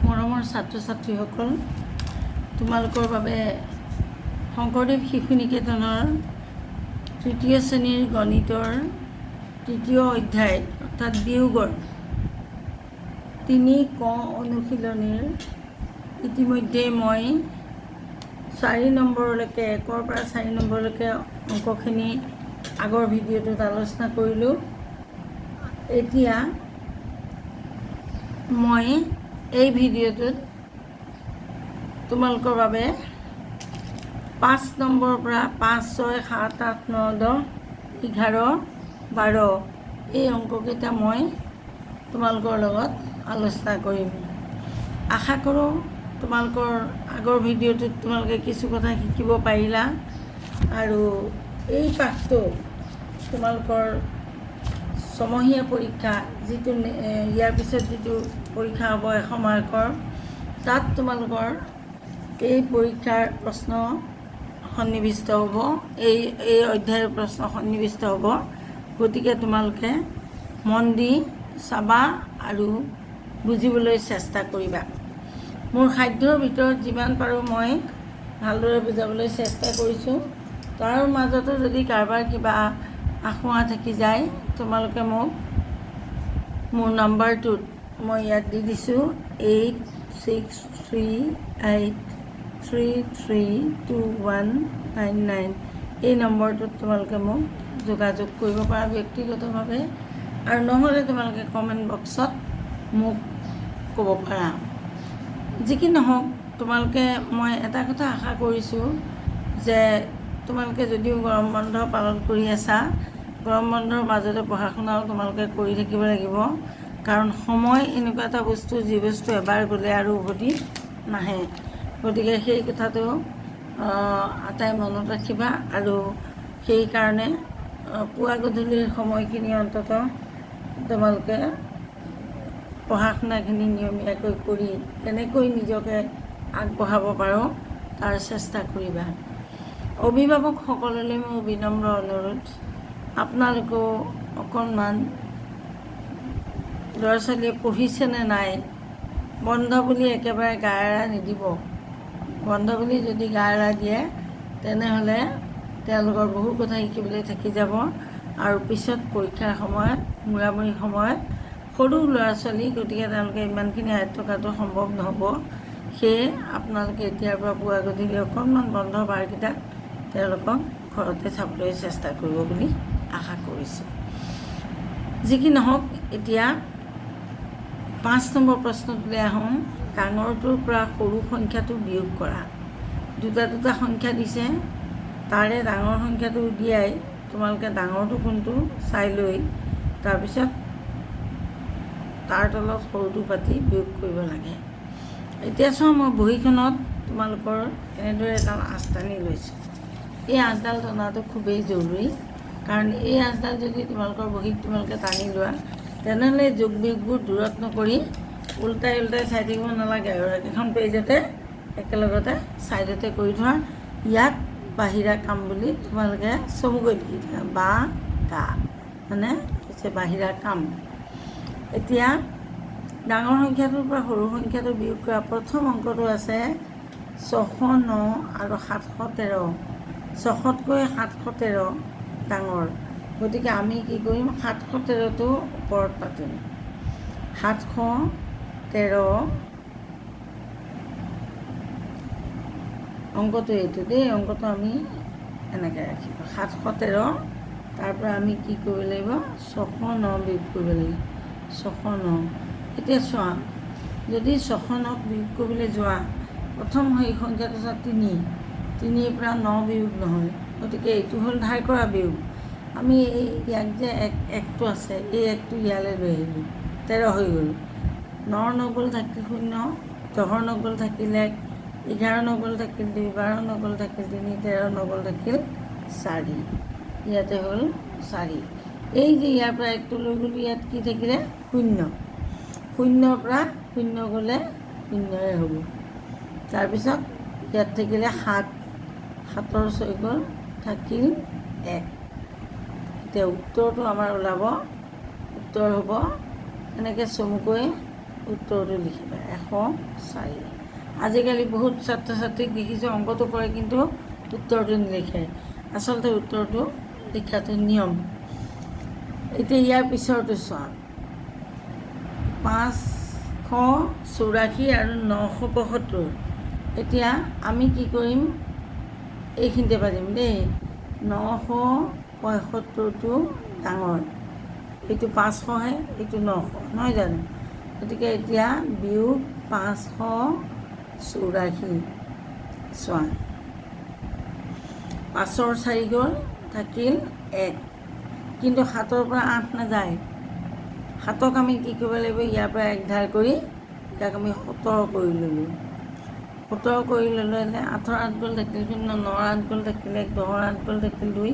মৰমৰ ছাত্ৰ ছাত্ৰীসকল, তোমালোকৰ বাবে শংকৰদেৱ শিশু নিকেতনৰ তৃতীয় শ্ৰেণীৰ গণিতৰ তৃতীয় অধ্যায় অৰ্থাৎ বিয়োগৰ 3 ক অনুশীলনীৰ ইতিমধ্যে মই 4 নম্বৰলৈকে 1ৰ পৰা 4 নম্বৰলৈকে অংকখিনি আগৰ ভিডিঅ'টোত আলোচনা কৰিলোঁ। এতিয়া মই এই ভিডিঅ'টোত তোমালোকৰ বাবে 5 নম্বৰৰ পৰা 5, 6, 7, 8, 9, 10, 11, 12 এই অংককেইটা মই তোমালোকৰ লগত আলোচনা কৰিম। আশা কৰোঁ তোমালোকৰ আগৰ ভিডিঅ'টোত তোমালোকে কিছু কথা শিকিব পাৰিলা আৰু এই পাঠটো তোমালোকৰ ছমহীয়া পৰীক্ষা যিটো ইয়াৰ পিছত যিটো পৰীক্ষা হ'ব 100 মাৰ্কৰ, তাত তোমালোকৰ এই পৰীক্ষাৰ প্ৰশ্ন সন্নিৱিষ্ট হ'ব, এই অধ্যায়ৰ প্ৰশ্ন সন্নিৱিষ্ট হ'ব। গতিকে তোমালোকে মন দি চাবা আৰু বুজিবলৈ চেষ্টা কৰিবা। মোৰ সাধ্যৰ ভিতৰত যিমান পাৰোঁ মই ভালদৰে বুজাবলৈ চেষ্টা কৰিছোঁ। তাৰ মাজতো যদি কাৰোবাৰ কিবা আশংকা থাকি যায় তোমালোকে মোক মোৰ নাম্বাৰটোত মই ইয়াত দি দিছোঁ 8638332199 এই নম্বৰটোত তোমালোকে মোক যোগাযোগ কৰিব পাৰা ব্যক্তিগতভাৱে, আৰু নহ'লে তোমালোকে কমেণ্ট বক্সত মোক ক'ব পাৰা। যি কি নহওক, তোমালোকে মই এটা কথা আশা কৰিছোঁ যে তোমালোকে যদিও গৰম বন্ধ পালন কৰি আছা, গৰম বন্ধৰ মাজতে পঢ়া শুনাও তোমালোকে কৰি থাকিব লাগিব। কাৰণ সময় এনেকুৱা এটা বস্তু, যি বস্তু এবাৰ গ'লে আৰু উভতি নাহে। গতিকে সেই কথাটো আটাই মনত ৰাখিবা আৰু সেইকাৰণে পুৱা গধূলিৰ সময়খিনি অন্তত তোমালোকে পঢ়া শুনাখিনি নিয়মীয়াকৈ কৰি কেনেকৈ নিজকে আগবঢ়াব পাৰো তাৰ চেষ্টা কৰিবা। অভিভাৱকসকললৈ মোৰ বিনম্ৰ অনুৰোধ, আপোনালোকেও অকণমান ল'ৰা ছোৱালীয়ে পঢ়িছেনে নাই বন্ধ বুলি একেবাৰে গা এৰা নিদিব। বন্ধ বুলি যদি গা এৰা দিয়ে তেনেহ'লে তেওঁলোকৰ বহু কথা শিকিবলৈ থাকি যাব আৰু পিছত পৰীক্ষাৰ সময়ত মূৰামূৰি সময়ত সৰু ল'ৰা ছোৱালী, গতিকে তেওঁলোকে ইমানখিনি আয়ত্ব কৰাটো সম্ভৱ নহ'ব। সেয়ে আপোনালোকে এতিয়াৰ পৰা পুৱা গধূলি অকণমান বন্ধ বাৰকেইটাত তেওঁলোকক ঘৰতে চাবলৈ চেষ্টা কৰিব বুলি আশা কৰিছোঁ। যি কি নহওক, এতিয়া 5 নম্বৰ প্ৰশ্নটোলৈ আহোঁ। ডাঙৰটোৰ পৰা সৰু সংখ্যাটো বিয়োগ কৰা। দুটা সংখ্যা দিছে, তাৰে ডাঙৰ সংখ্যাটো উলিয়াই তোমালোকে ডাঙৰটো কোনটো চাই লৈ তাৰপিছত তাৰ তলত সৰুটো পাতি বিয়োগ কৰিব লাগে। এতিয়া চোৱা, মই বহীখনত তোমালোকৰ এনেদৰে এডাল আঁচ টানি লৈছোঁ। এই আঁচডাল টনাটো খুবেই জৰুৰী, কাৰণ এই আঁচডাল যদি তোমালোকৰ বহীত তোমালোকে টানি লোৱা তেনেহ'লে যোগ বিয়োগবোৰ দূৰত নকৰি উল্টাই চাই থাকিব নালাগে আৰু একেখন পেজতে একেলগতে ছাইডতে কৰি থোৱা। ইয়াত বাহিৰা কাম বুলি তোমালোকে চমুকৈ লিখি থোৱা, বা গা মানে হৈছে বাহিৰা কাম। এতিয়া ডাঙৰ সংখ্যাটোৰ পৰা সৰু সংখ্যাটো বিয়োগ কৰা প্ৰথম অংকটো আছে 609 আৰু 713। 600তকৈ 713 ডাঙৰ, গতিকে আমি কি কৰিম, 713টো ওপৰত পাতিম। 713 অংকটো এইটো দেই, অংকটো আমি এনেকৈ ৰাখিব 713। তাৰ পৰা আমি কি কৰিব লাগিব, 609 বিয়োগ কৰিব লাগিব। 609। এতিয়া চোৱা, যদি 609ক বিয়োগ কৰিবলৈ যোৱা, প্ৰথম সেই সংখ্যাটো চোৱা 3, 3ৰ পৰা 9 বিয়োগ নহয়, গতিকে এইটো হ'ল ধাৰ কৰা বিয়োগ। আমি এই ইয়াক যে একটো আছে, এই একটো ইয়ালৈ লৈ আহিলোঁ, 13 হৈ গ'ল। 9ৰ নগ'ল থাকিল 0, 10ৰ নগ'ল থাকিল 1, 11ৰ নগ'ল থাকিল 2, 12ৰ নগ'ল থাকিল 3, 13ৰ নগ'ল থাকিল 4। ইয়াতে হ'ল 4। এই যে ইয়াৰ পৰা একটো লৈ গ'লোঁ, ইয়াত কি থাকিলে 0। 0ৰ পৰা 0 গ'লে 0ৰে হ'ব। তাৰপিছত ইয়াত থাকিলে 7, 7ৰ 6 গ'ল থাকিল 1। এতিয়া উত্তৰটো আমাৰ ওলাব, উত্তৰ হ'ব এনেকৈ চমুকৈ উত্তৰটো লিখিবা 104। আজিকালি বহুত ছাত্ৰ ছাত্ৰীক দেখিছোঁ অংকটো কৰে কিন্তু উত্তৰটো নিলিখে। আচলতে উত্তৰটো লিখাটো নিয়ম। এতিয়া ইয়াৰ পিছৰটো চোৱা 584 আৰু 972। এতিয়া আমি কি কৰিম, এইখিনিতে পাৰিম দেই। 975টো ডাঙৰ, এইটো 500হে, এইটো 900 নহয় জানো? গতিকে এতিয়া বিয়োগ 584। চোৱা 5ৰ 4 গ'ল, থাকিল 1, কিন্তু 7ৰ পৰা 8 নাযায়। 7ক আমি কি কৰিব লাগিব, ইয়াৰ পৰা 1 ধাৰ কৰি ইয়াক আমি 17 কৰি ল'লোঁ। 17 কৰি ল'লে 8ৰ 8 গ'ল, থাকিল 0, 9ৰ 8 গ'ল, থাকিল 1, 10ৰ 8 গ'ল, থাকিল 2,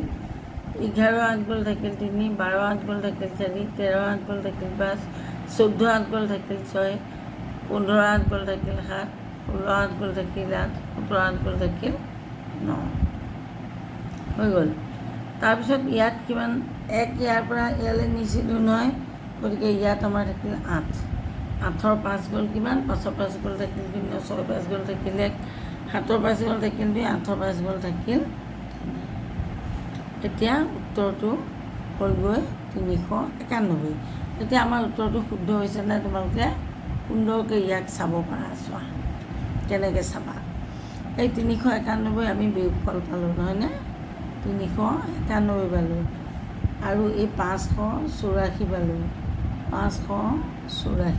11ৰ 8 গ'ল, থাকিল 3, 12ৰ 8 গ'ল, থাকিল 4, 13ৰ 8 গ'ল, থাকিল 5, 14ৰ 8 গ'ল, থাকিল 6, 15ৰ 8 গ'ল, থাকিল 7, 16ৰ 8 গ'ল, থাকিল 8, 17ৰ 8 গ'ল, থাকিল 9। হৈ গ'ল। তাৰপিছত ইয়াত কিমান, 1 ইয়াৰ পৰা ইয়ালৈ নিছিলোঁ নহয়, গতিকে ইয়াত আমাৰ থাকিল 8। 8ৰ 5 গ'ল কিমান, 5ৰ 5 গ'ল, থাকিল 0, 6ৰ 5 গ'ল, থাকিল 1, 7ৰ 5 গ'ল, থাকিল 2, 8ৰ 5 গ'ল, থাকিল 3। এতিয়া উত্তৰটো হ'লগৈ 391। এতিয়া আমাৰ উত্তৰটো শুদ্ধ হৈছে নাই তোমালোকে সুন্দৰকৈ ইয়াক চাব পাৰা। চোৱা কেনেকৈ চাবা। এই 391 আমি বিয়োগফল পালোঁ নহয়নে? 391 পালোঁ আৰু এই 584 পালোঁ, 584।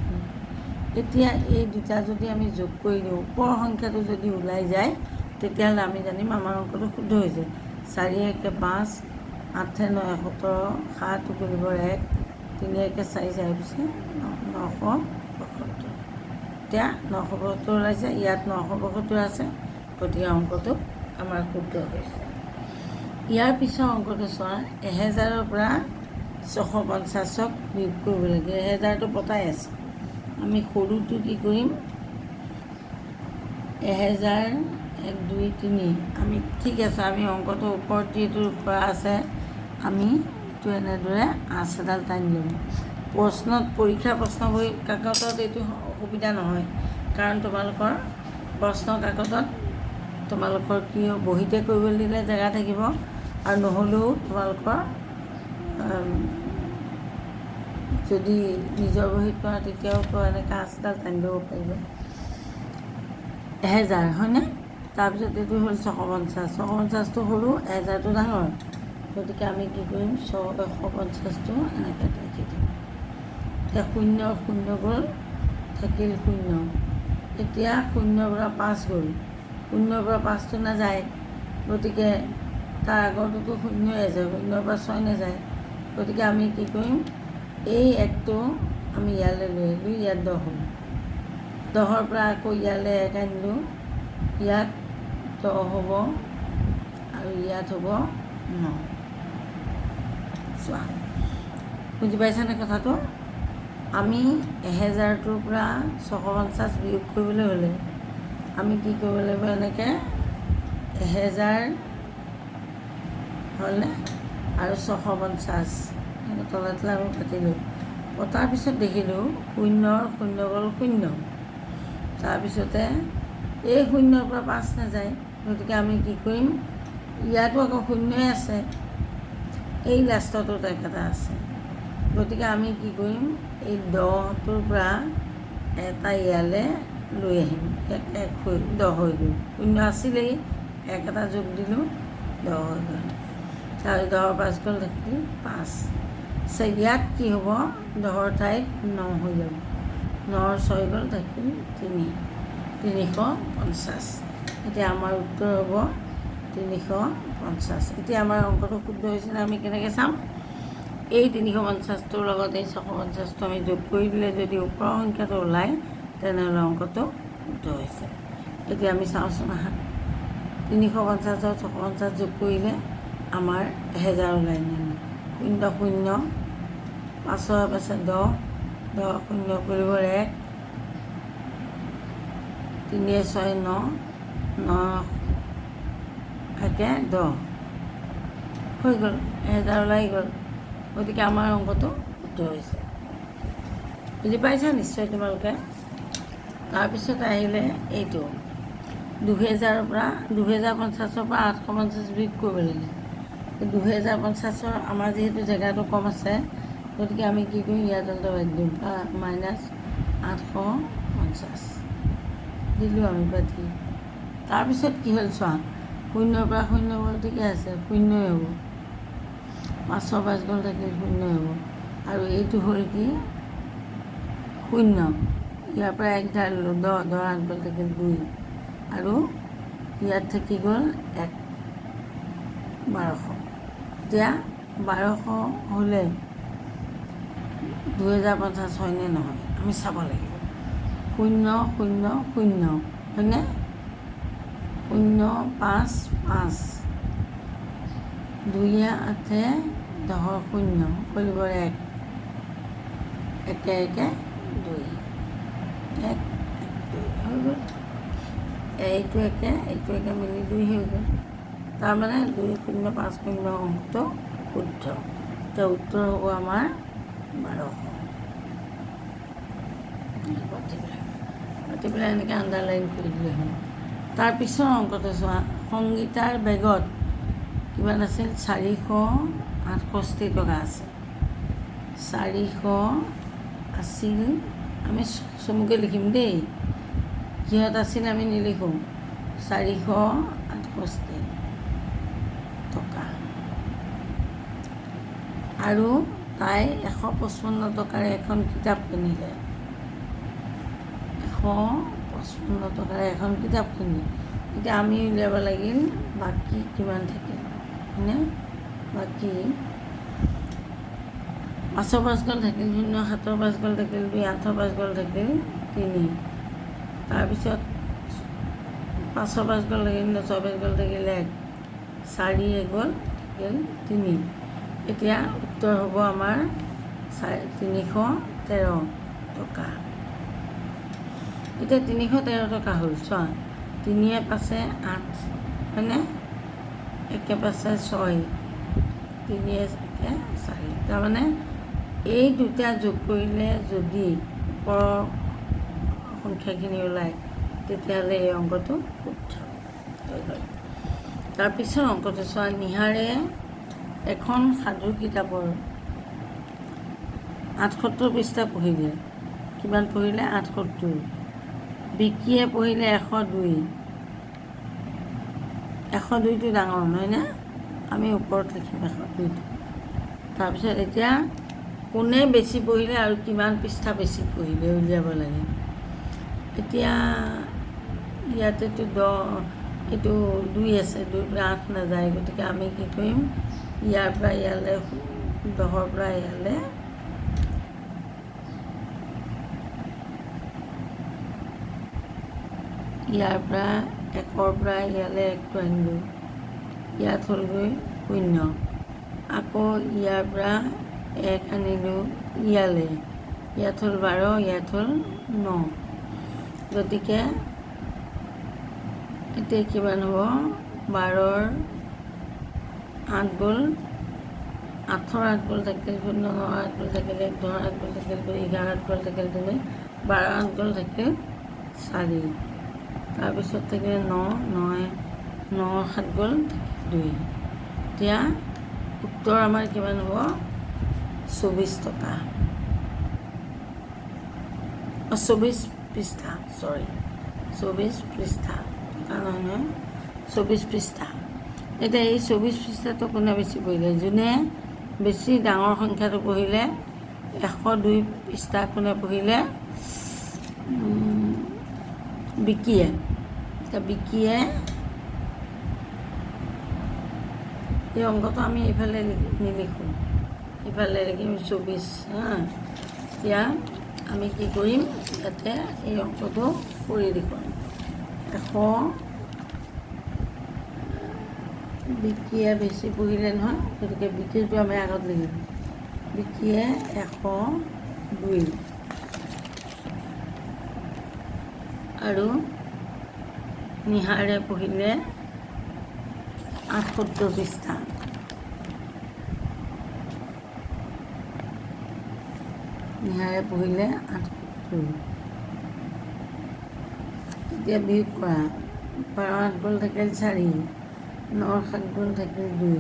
এতিয়া এই দুটা যদি আমি যোগ কৰি দিওঁ, ওপৰৰ সংখ্যাটো যদি ওলাই যায়, তেতিয়াহ'লে আমি জানিম আমাৰ অংকটো শুদ্ধ হৈছে। 4 1 5, 8 9 17, 7 কৰিব 1, 3 1 4, 4 পিছে 972। এতিয়া 972 ওলাইছে, ইয়াত 972 আছে, গতিকে অংকটো আমাৰ শুদ্ধ হৈছে। ইয়াৰ পিছৰ অংকটো চোৱা, 1000ৰ পৰা 650ক বিয়োগ কৰিব লাগে। 1000টো পতাই আছে, আমি সৰুটো কি কৰিম, 1000 1 2 3, আমি ঠিক আছে, আমি অংকটো ওপৰত যিটো কৰা আছে আমি এইটো এনেদৰে আঁচ এডাল টানি ল'ম। প্ৰশ্নত পৰীক্ষা প্ৰশ্ন বহি কাকতত এইটো অসুবিধা নহয়, কাৰণ তোমালোকৰ প্ৰশ্ন কাকতত তোমালোকৰ কি বহীতে কৰিবলৈ দিলে জেগা থাকিব, আৰু নহ'লেও তোমালোকৰ যদি নিজৰ বহীত কৰা তেতিয়াও এনেকৈ আঁচডাল টানি ল'ব পাৰিব। 1000 হয়নে? তাৰপিছত এইটো হ'ল 650, 650টো সৰু, 1000টো ডাঙৰ, গতিকে আমি কি কৰিম, 650টো এনেকৈ ৰাখি দিম। এতিয়া 0 0 গ'ল, থাকিল 0। এতিয়া 0ৰ পৰা 5 গ'ল, 0ৰ পৰা 5টো নাযায়, গতিকে তাৰ আগৰটোতো 0ই আছে, 0ৰ পৰা 6 নাযায়, গতিকে আমি কি কৰিম, এই 1টো আমি ইয়ালৈ লৈ আহিলোঁ, ইয়াত 10 হ'ল, 10ৰ পৰা আকৌ ইয়ালৈ 1 আনিলোঁ, ইয়াত 10 হ'ব আৰু ইয়াত হ'ব 9। চোৱা বুজি পাইছানে কথাটো? আমি 1000টোৰ পৰা 650 বিয়োগ কৰিবলৈ হ'লে আমি কি কৰিব লাগিব, এনেকৈ 1000 হ'লে আৰু 650 তলে তলে আমি পাতিলোঁ। পতাৰ পিছত দেখিলোঁ 0ৰ 0 গ'ল 0, তাৰপিছতে এই 0ৰ পৰা 5 নাযায়, গতিকে আমি কি কৰিম, ইয়াতো আকৌ 0ই আছে, এই লাষ্টটোত এটা আছে, গতিকে আমি কি কৰিম, এই 10টোৰ পৰা এটা ইয়ালৈ লৈ আহিম, 10 হৈ গ'ল, 0 আছিলেই, 1 এটা যোগ দিলোঁ, 10 হৈ গ'ল। তাৰ 10ৰ 5 গ'ল, থাকিল 5। ইয়াত কি হ'ব, 10ৰ ঠাইত 9 হৈ যাব, 9ৰ 6 গ'ল, থাকিল 3, 350। এতিয়া আমাৰ উত্তৰ হ'ব 350। এতিয়া আমাৰ অংকটো শুদ্ধ হৈছিলে, আমি কেনেকৈ চাম, এই 350টোৰ লগত এই 650টো আমি যোগ কৰি দিলে যদি ওপৰৰ সংখ্যাটো ওলায়, তেনেহ'লে অংকটো শুদ্ধ হৈছে। এতিয়া আমি চাওঁচোন আহা, 350 আৰু 650 যোগ কৰিলে আমাৰ 1000 ওলাই নিম, 0 0, 5ৰ পাছে 10, 10 0 কৰিব 1, 3 6 9, 9 1 10 হৈ গ'ল, 1000 ওলাই গ'ল, গতিকে আমাৰ অংকটো শুদ্ধ হৈছে। বুজি পাইছা নিশ্চয় তোমালোকে। তাৰপিছত আহিলে এইটো 2000-ৰ পৰা 2050-ৰ পৰা 850 বিগ কৰিব লাগে। 2050-ৰ আমাৰ যিহেতু জেগাটো কম আছে, গতিকে আমি কি কৰিম, ইয়াত বাদ দিম -850 দিলোঁ আমি বাতি। তাৰপিছত কি হ'ল চোৱা, 0-ৰ পৰা 0 গ'ল, ঠিকে আছে, 0ই হ'ব। 505 গ'ল থাকিল 0ই হ'ব। আৰু এইটো হ'ল কি 0, ইয়াৰ পৰা 1 ধাৰিলোঁ 10, 10 8 গ'ল থাকিল 2, আৰু ইয়াত থাকি গ'ল 1, 1200। এতিয়া 1200 হ'লে 2050 হয়নে নহয় আমি চাব লাগিব। 0 0 0 হয়নে, 0 5 5, 2 8 10 0 কৰিবৰ 1, 1 1 2, 1 2 হৈ গ'ল। এইটো একে মিলি 2 হৈ গ'ল। তাৰমানে 2050 অংকটো শুদ্ধ। এতিয়া উত্তৰ হ'ব আমাৰ 1200। পাতি পেলাই এনেকৈ আণ্ডাৰলাইন কৰি দিলে হ'ল। তাৰপিছৰ অংকটো চোৱা, সংগীতাৰ বেগত কিমান আছিল, 468 টকা আছে। 400 আছিল, আমি চমুকৈ লিখিম দেই, কিহত আছিল আমি নিলিখোঁ, 468 টকা। আৰু তাই 155 টকাৰে এখন কিতাপ কিনিলে। 155 টকাৰে এখন কিতাপ কিনিলে। এতিয়া আমি উলিয়াব লাগিল বাকী কিমান থাকিল, হয়নে, বাকী 5-ৰ 5 গ'ল থাকিল 0, 7-ৰ 5 গ'ল থাকিল 2, 8-ৰ 5 গ'ল থাকিল 3, তাৰপিছত 5-ৰ 5 গ'ল থাকিল 0, 6-ৰ 5 গ'ল থাকিল 1, 4 গ'ল থাকিল 3। এতিয়া উত্তৰ হ'ব আমাৰ 313 টকা। এতিয়া 313 টকা হ'ল চোৱা, 3 5 8 হয়নে, 1 5 6, 3 1 4। তাৰমানে এই দুটা যোগ কৰিলে যদি ওপৰৰ সংখ্যাখিনি ওলায়, তেতিয়াহ'লে এই অংকটো শুদ্ধ হৈ গ'ল। তাৰপিছত অংকটো চোৱা, নিহাৰে এখন সাধু কিতাপৰ 78 পৃষ্ঠা পঢ়িলে। কিমান পঢ়িলে, 78। বিকিয়ে পঢ়িলে 102। 102টো ডাঙৰ নহয়নে, আমি ওপৰত লিখিম 102টো। তাৰপিছত এতিয়া কোনে বেছি পঢ়িলে আৰু কিমান পৃষ্ঠা বেছি পঢ়িলে উলিয়াব লাগে। এতিয়া ইয়াতেতো 10, এইটো 2 আছে, 2 পৰা 8 নাযায়, গতিকে আমি কি কৰিম, ইয়াৰ পৰা ইয়ালৈ 10-ৰ পৰা ইয়ালৈ ইয়াৰ পৰা 1-ৰ পৰা ইয়ালৈ 1টো আনিলোঁ, ইয়াত হ'লগৈ 0। আকৌ ইয়াৰ পৰা 1 আনিলোঁ ইয়ালৈ, ইয়াত হ'ল 12, ইয়াত হ'ল 9। গতিকে এতিয়া কিমান হ'ব, 12-ৰ 8 গ'ল, 8-ৰ 8 গ'ল থাকিল 0, 9-ৰ 8 গ'ল থাকিল 1, 10-ৰ 8 গ'ল থাকিল 2, 11-ৰ 8 গ'ল থাকিল 3, 12-ৰ 8 গ'ল থাকিল 4। তাৰপিছত থাকিলে 9, 9-ৰ 7 গ'ল থাকিল 2। এতিয়া উত্তৰ আমাৰ কিমান হ'ব, 24 টকা। 24 পৃষ্ঠা, 24 পৃষ্ঠা, টকা নহয়, 24 পৃষ্ঠা। এতিয়া এই 24 পৃষ্ঠাটো কোনে বেছি পঢ়িলে, যোনে বেছি ডাঙৰ সংখ্যাটো পঢ়িলে, 102 পৃষ্ঠা কোনে পঢ়িলে, বিকিয়ে। এতিয়া বিকিয়ে এই অংকটো আমি এইফালে নিলিখোঁ, ইফালে লিখিম 24। এতিয়া আমি কি কৰিম, ইয়াতে এই অংকটো কৰি দেখুৱাম। 100 বিকিয়ে বেছি পঢ়িলে নহয়, গতিকে বিকিটো আমি আগত লিখিম, বিকিয়ে 102 আৰু নিহাৰে পঢ়িলে 78 পৃষ্ঠা। নিহাৰে পঢ়িলে 8 তেতিয়া বিয়োগ কৰা 12 8 গ'ল থাকিল 4 9 7 গ'ল থাকিল 2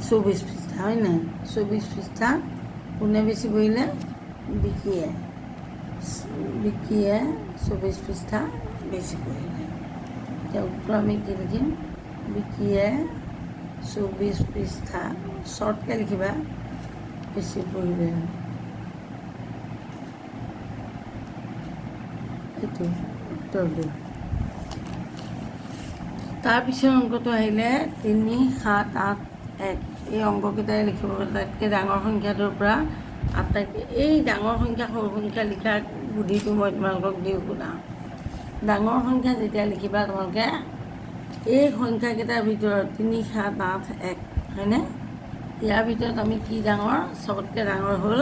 24 পৃষ্ঠা হয় নাই 24 পৃষ্ঠা কোনে বেছি পঢ়িলে বিকিয়ে 24 পৃষ্ঠা বেছি পঢ়িলে এতিয়া উত্তৰ আমি কি লিখিম বিকিয়ে 24 পৃষ্ঠা শ্বৰ্টকৈ লিখিবা বেছি পঢ়িলে এইটো উত্তৰটো তাৰপিছত অংকটো আহিলে 3 7 8 1 এই অংককেইটাই লিখিব তাতকৈ ডাঙৰ সংখ্যাটোৰ পৰা আটাইতকৈ এই ডাঙৰ সংখ্যা সৰু সংখ্যা লিখাৰ বুদ্ধিটো মই তোমালোকক দিওঁ শুনাওঁ ডাঙৰ সংখ্যা যেতিয়া লিখিবা তোমালোকে এই সংখ্যাকেইটাৰ ভিতৰত 3 7 8 1 হয়নে ইয়াৰ ভিতৰত আমি কি ডাঙৰ চবতকৈ ডাঙৰ হ'ল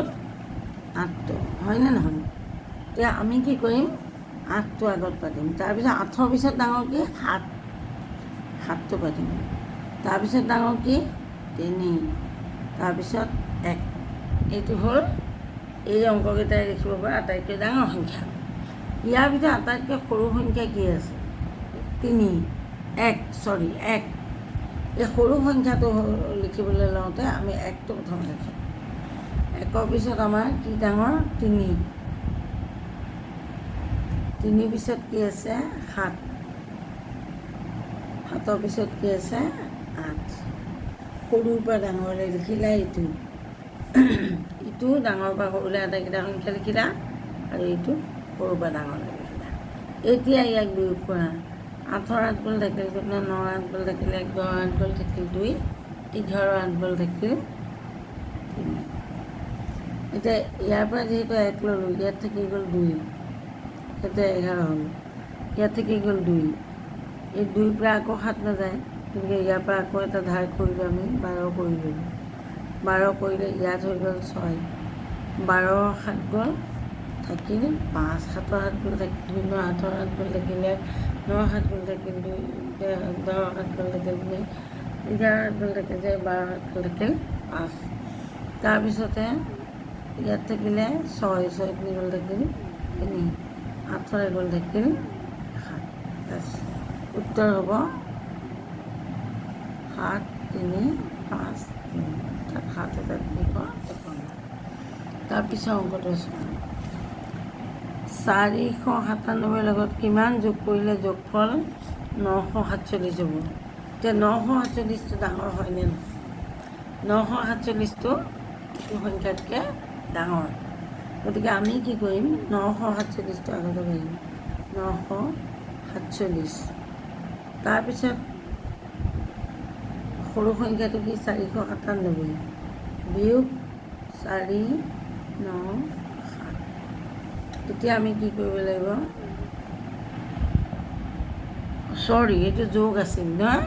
8টো হয়নে নহয় এতিয়া আমি কি কৰিম 8টো আগত পাতিম তাৰপিছত 8ৰ পিছত ডাঙৰ কি 7টো পাতিম তাৰপিছত ডাঙৰ কি 3 তাৰপিছত 1 এইটো হ'ল এই অংককেইটাই লিখিব পৰা আটাইতকৈ ডাঙৰ সংখ্যা ইয়াৰ ভিতৰত আটাইতকৈ সৰু সংখ্যা কি আছে 1 এই সৰু সংখ্যাটো লিখিবলৈ লওঁতে আমি 1টো প্ৰথম লিখিম 1ৰ পিছত আমাৰ কি ডাঙৰ 3 পিছত কি আছে 7ৰ পিছত কি আছে 8 সৰুৰ পৰা ডাঙৰলৈ লিখিলা ইটো ডাঙৰ পৰা সৰুলৈ আটাইকেইটা সংখ্যা লিখিলা আৰু এইটো সৰুৰ পৰা ডাঙৰলৈ লিখিলা এতিয়া ইয়াক বিয়োগ কৰা 8ৰ 8 গ'ল থাকিল 9ৰ 8 গ'ল থাকিল 1 10ৰ 8 গ'ল থাকিল 2 11ৰ 8 গ'ল থাকিল 3 এতিয়া ইয়াৰ পৰা যিহেতু 1 ল'লোঁ ইয়াত থাকি গ'ল 2 এতিয়া 11 হ'ল ইয়াত থাকি গ'ল 2 এই 2ৰ পৰা আকৌ 7 নাযায় গতিকে ইয়াৰ পৰা আকৌ এটা ধাৰ কৰিলোঁ আমি 12 কৰিলোঁ 12 কৰিলে ইয়াত হৈ গ'ল 6 12ৰ 7 গ'ল থাকিল 5 7ৰ 7 গ'ল থাকিল 2 8ৰ 8 গ'ল থাকিলে 9ৰ 7 গ'ল থাকিল 2 10ৰ 7 গ'ল থাকিল 2 11ৰ 8 গ'ল থাকিল 12ৰ 7 গ'ল থাকিল 5 তাৰপিছতে ইয়াত থাকিলে 6 6 গ'ল থাকিল 3 8ৰ গ'ল থাকিল 7 উত্তৰ হ'ব 7 3 5 3 তাত 7,251 তাৰপিছত অংকটো চোৱা 497 লগত কিমান যোগ কৰিলে যোগফল 947 হ'ব এতিয়া 947টো ডাঙৰ হয়নে নহয় 947টো এইটো সংখ্যাতকৈ ডাঙৰ গতিকে আমি কি কৰিম 947টো আগতে পাৰিম 947 তাৰপিছত সৰু সংখ্যাটো কি 497 বিয়োগ 4 9 7 এতিয়া আমি কি কৰিব লাগিব এইটো যোগ আছিল নহয়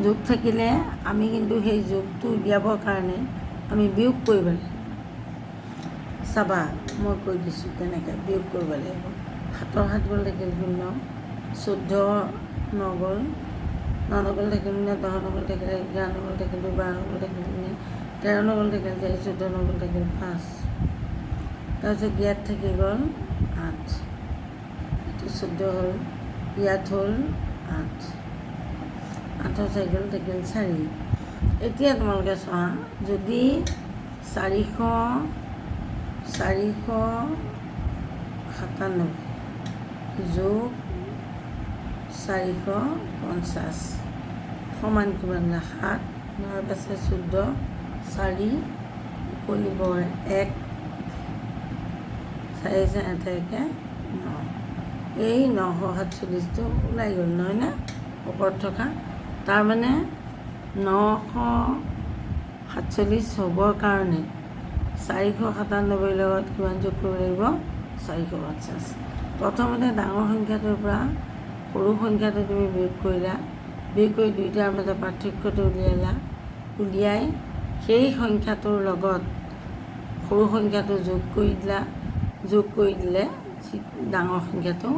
যোগ থাকিলে আমি কিন্তু সেই যোগটো উলিয়াবৰ কাৰণে আমি বিয়োগ কৰিব লাগিব চাবা মই কৈ দিছোঁ কেনেকৈ বিয়োগ কৰিব লাগিব 7ৰ 7 গ'ল থাকিল 0 14 9 গ'ল 9 গ'ল থাকিল 10 গ'ল থাকিলে 11 গ'ল থাকিল 12 গ'ল থাকিল 13 গ'ল থাকিল 14 গ'ল থাকিল 5 তাৰপিছত ইয়াত থাকি গ'ল 8 এইটো 14 হ'ল ইয়াত হ'ল 8 8ৰ 4 গ'ল থাকিল 4 এতিয়া তোমালোকে চোৱা যদি 497 যোগ 450 সমান কিমান 7 9 পাছে 14 4 কলিবৰ 1 4 4 9 এই 947টো ওলাই গ'ল নহয়নে ওপৰত থকা তাৰমানে 947 হ'বৰ কাৰণে 497 লগত কিমান যোগ কৰিব লাগিব 450 প্ৰথমতে ডাঙৰ সংখ্যাটোৰ পৰা সৰু সংখ্যাটো তুমি বিয়োগ কৰিলা বিয়োগ কৰি দুয়োটাৰ মাজত পাৰ্থক্যটো উলিয়াই সেই সংখ্যাটোৰ লগত সৰু সংখ্যাটো যোগ কৰি দিলে ডাঙৰ সংখ্যাটো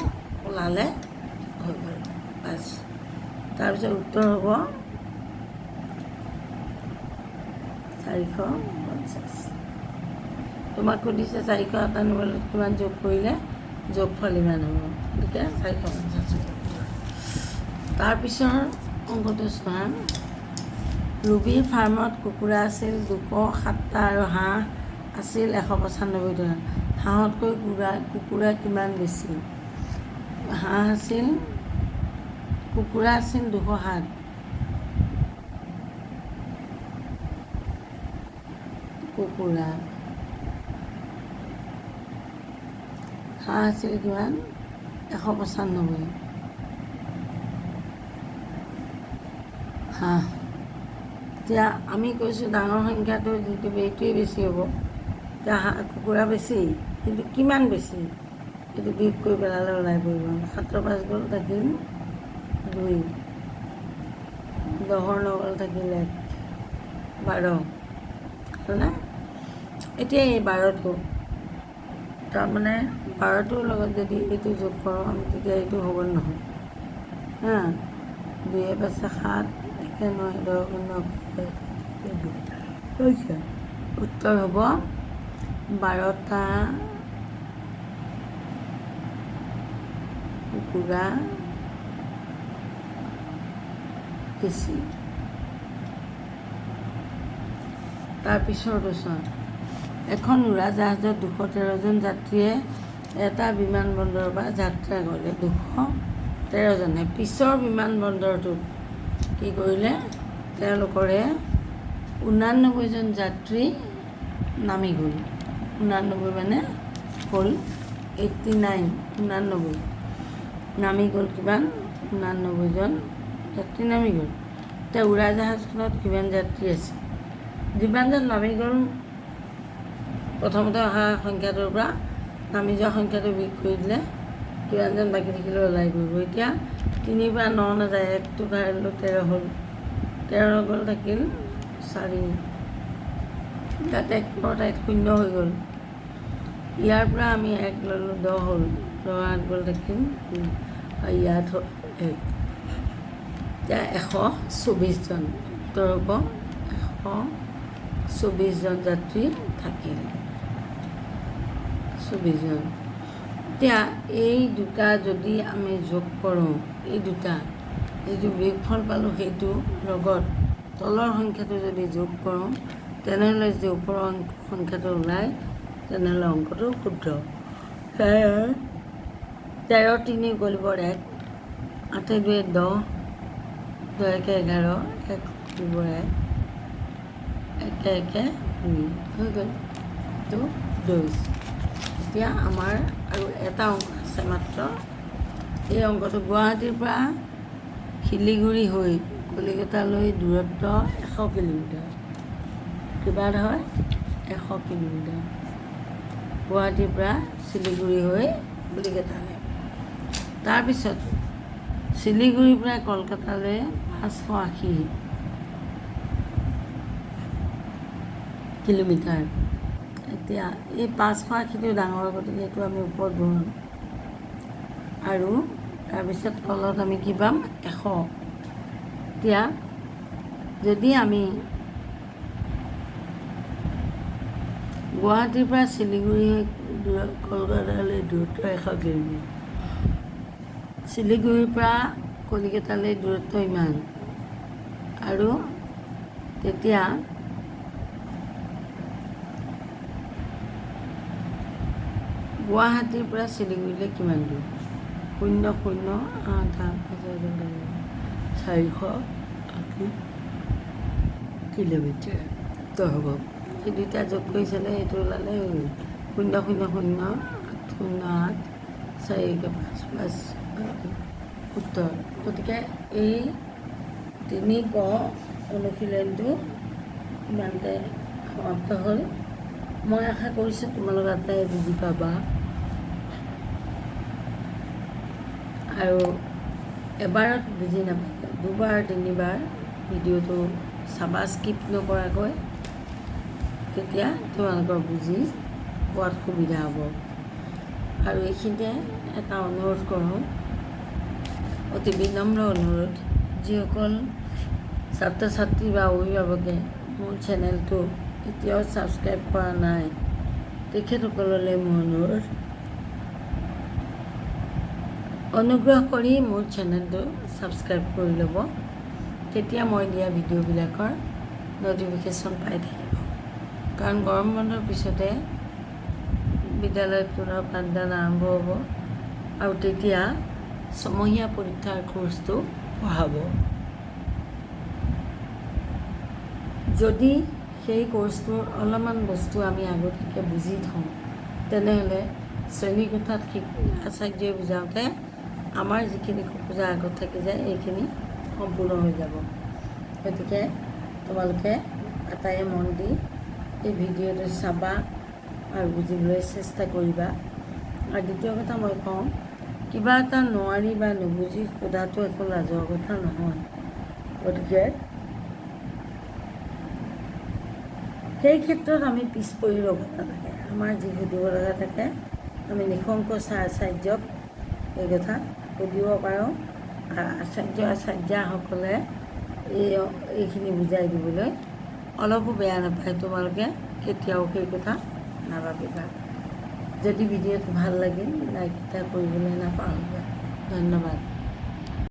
ওলালে হৈ গ'ল বাছ তাৰপিছত উত্তৰ হ'ব 450 তোমাক সুধিছে 497 কিমান যোগ কৰিলে যোগফল ইমান হ'ব গতিকে 450 তাৰপিছৰ অংকটো চোৱা ৰুবিৰ ফাৰ্মত কুকুৰা আছিল 207টা আৰু হাঁহ আছিল 195টা হাঁহতকৈ কুকুৰা কিমান বেছি হাঁহ আছিল কুকুৰা আছিল 207 কুকুৰা হাঁহ আছিল কিমান 195 হাঁহ এতিয়া আমি কৈছোঁ ডাঙৰ সংখ্যাটো যিটো এইটোৱেই বেছি হ'ব এতিয়া হাঁহ কুকুৰা বেছি কিন্তু কিমান বেছি এইটো বিয়োগ কৰি পেলালে ওলাই পৰিব 7 5 গ'ল থাকিল 2 10 9 গ'ল থাকিল 1 12 হয়নে এতিয়া এই 12টো তাৰমানে 12টোৰ লগত যদি এইটো যোগ কৰোঁ আমি তেতিয়া এইটো হ'ব নহয় হা 2 5 7 1 9 10 হৈছে উত্তৰ হ'ব 12টা কুকুৰা বেছি তাৰপিছৰটো চোৱা এখন উৰাজাহাজত 213জন যাত্ৰীয়ে এটা বিমানবন্দৰৰ পৰা যাত্ৰা কৰিলে 213জনে পিছৰ বিমানবন্দৰটোত কি কৰিলে তেওঁলোকৰে 89জন যাত্ৰী নামি গ'ল 89 মানে হ'ল 89 নামি গ'ল কিমান 89জন যাত্ৰী নামি গ'ল এতিয়া উৰাজাহাজখনত কিমান যাত্ৰী আছে যিমানজন নামি গ'ল প্ৰথমতে অহা সংখ্যাটোৰ পৰা নামি যোৱা সংখ্যাটো বিয়োগ কৰি দিলে কিমানজন বাকী থাকিলে ওলাই পৰিব এতিয়া 3 পৰা 9 নাযায় 1টো কাঢ়িলোঁ 13 হ'ল 13 গ'ল থাকিল 4 ইয়াত 1 ঠাইত 0 হৈ গ'ল ইয়াৰ পৰা আমি 1 ল'লোঁ 10 হ'ল 10 8 গ'ল থাকিল ইয়াত হ'ল 1 এতিয়া 124জন উত্তৰ হ'ব 124জন যাত্ৰী থাকিল 24জন এতিয়া এই দুটা যদি আমি যোগ কৰোঁ এই দুটা যিটো বিয়োগফল পালোঁ সেইটো লগত তলৰ সংখ্যাটো যদি যোগ কৰোঁ তেনেহ'লে যে ওপৰৰ সংখ্যাটো ওলায় তেনেহ'লে অংকটো শুদ্ধ 13 3 গ'লিব 1 8 2 10 2 1 11 1 গ'লিব 1 1 1 2 হৈ গ'ল এইটো 2 এতিয়া আমাৰ আৰু এটা অংক আছে মাত্ৰ এই অংকটো গুৱাহাটীৰ পৰা শিলিগুৰি হৈ কলিকতালৈ দূৰত্ব 100 কিলোমিটাৰ কিমান হয় 100 কিলোমিটাৰ গুৱাহাটীৰ পৰা শিলিগুৰি হৈ কলিকতালৈ তাৰপিছত শিলিগুৰিৰ পৰা কলকাতালৈ 580 কিলোমিটাৰ এতিয়া এই 580টো ডাঙৰ গতিকে এইটো আমি ওপৰত বহাম আৰু তাৰপিছত তলত আমি কি পাম 100 এতিয়া যদি আমি গুৱাহাটীৰ পৰা শিলিগুৰি কলকাতালৈ দূৰত্ব 100 কিলোমিটাৰ শিলিগুৰিৰ পৰা কলিকতালৈ দূৰত্ব ইমান আৰু তেতিয়া গুৱাহাটীৰ পৰা শিলিগুৰিলৈ কিমান দূৰ 0 0 8 480 কিলোমিটাৰ উত্তৰ হ'ব এই দুটা যোগ কৰি চালে এইটো ওলালে 0 0 0 8 0 8 4 5 উত্তৰ গতিকে এই 3 ক অনুশীলনটো ইমানতে সমাপ্ত হ'ল মই আশা কৰিছোঁ তোমালোক আটাই বুজি পাবা আৰু এবাৰত বুজি নাপাবা 2বাৰ 3বাৰ ভিডিঅ'টো চাবা স্কিপ নকৰাকৈ তেতিয়া তোমালোকৰ বুজি পোৱাত সুবিধা হ'ব আৰু এইখিনিতে এটা অনুৰোধ কৰোঁ অতি বিনম্ৰ অনুৰোধ যিসকল ছাত্ৰ ছাত্ৰী বা অভিভাৱকে মোৰ চেনেলটো এতিয়াও ছাবস্ক্ৰাইব কৰা নাই তেখেতসকললৈ মোৰ অনুৰোধ, অনুগ্ৰহ কৰি মোৰ চেনেলটো ছাবস্ক্ৰাইব কৰি ল'ব। তেতিয়া মই দিয়া ভিডিঅ'বিলাকৰ ন'টিফিকেশ্যন পাই থাকিব। কাৰণ গৰম বন্ধৰ পিছতে বিদ্যালয়ত পুনৰ পাঠদান আৰম্ভ হ'ব আৰু তেতিয়া ছমহীয়া পৰীক্ষাৰ কোৰ্চটো পঢ়াব। যদি সেই কোৰ্চটোৰ অলপমান বস্তু আমি আগতীয়াকৈ বুজি থওঁ, তেনেহ'লে শ্ৰেণীকোঠাত আচাৰ্যই বুজাওঁতে আমাৰ যিখিনি খোকোজা আগত থাকি যায় এইখিনি সম্পূৰ্ণ হৈ যাব। গতিকে তোমালোকে আটাইয়ে মন দি এই ভিডিঅ'টো চাবা আৰু বুজিবলৈ চেষ্টা কৰিবা। আৰু দ্বিতীয় কথা মই কওঁ, কিবা এটা নোৱাৰি বা নুবুজি সোধাটো একো লাজৰ কথা নহয়। গতিকে সেই ক্ষেত্ৰত আমি পিছ পৰি ৰ'ব নালাগে। আমাৰ যি সুধিব লগা থাকে আমি নিশংক আচাৰ্যক এই কথা সুধিব পাৰোঁ। আচাৰ্যাসকলে এইখিনি বুজাই দিবলৈ অলপো বেয়া নাপায়। তোমালোকে কেতিয়াও সেই কথা নাভাবিবা। যদি ভিডিঅ'টো ভাল লাগিল লাইক এটা কৰিবলৈ নাপাহৰিবা। ধন্যবাদ।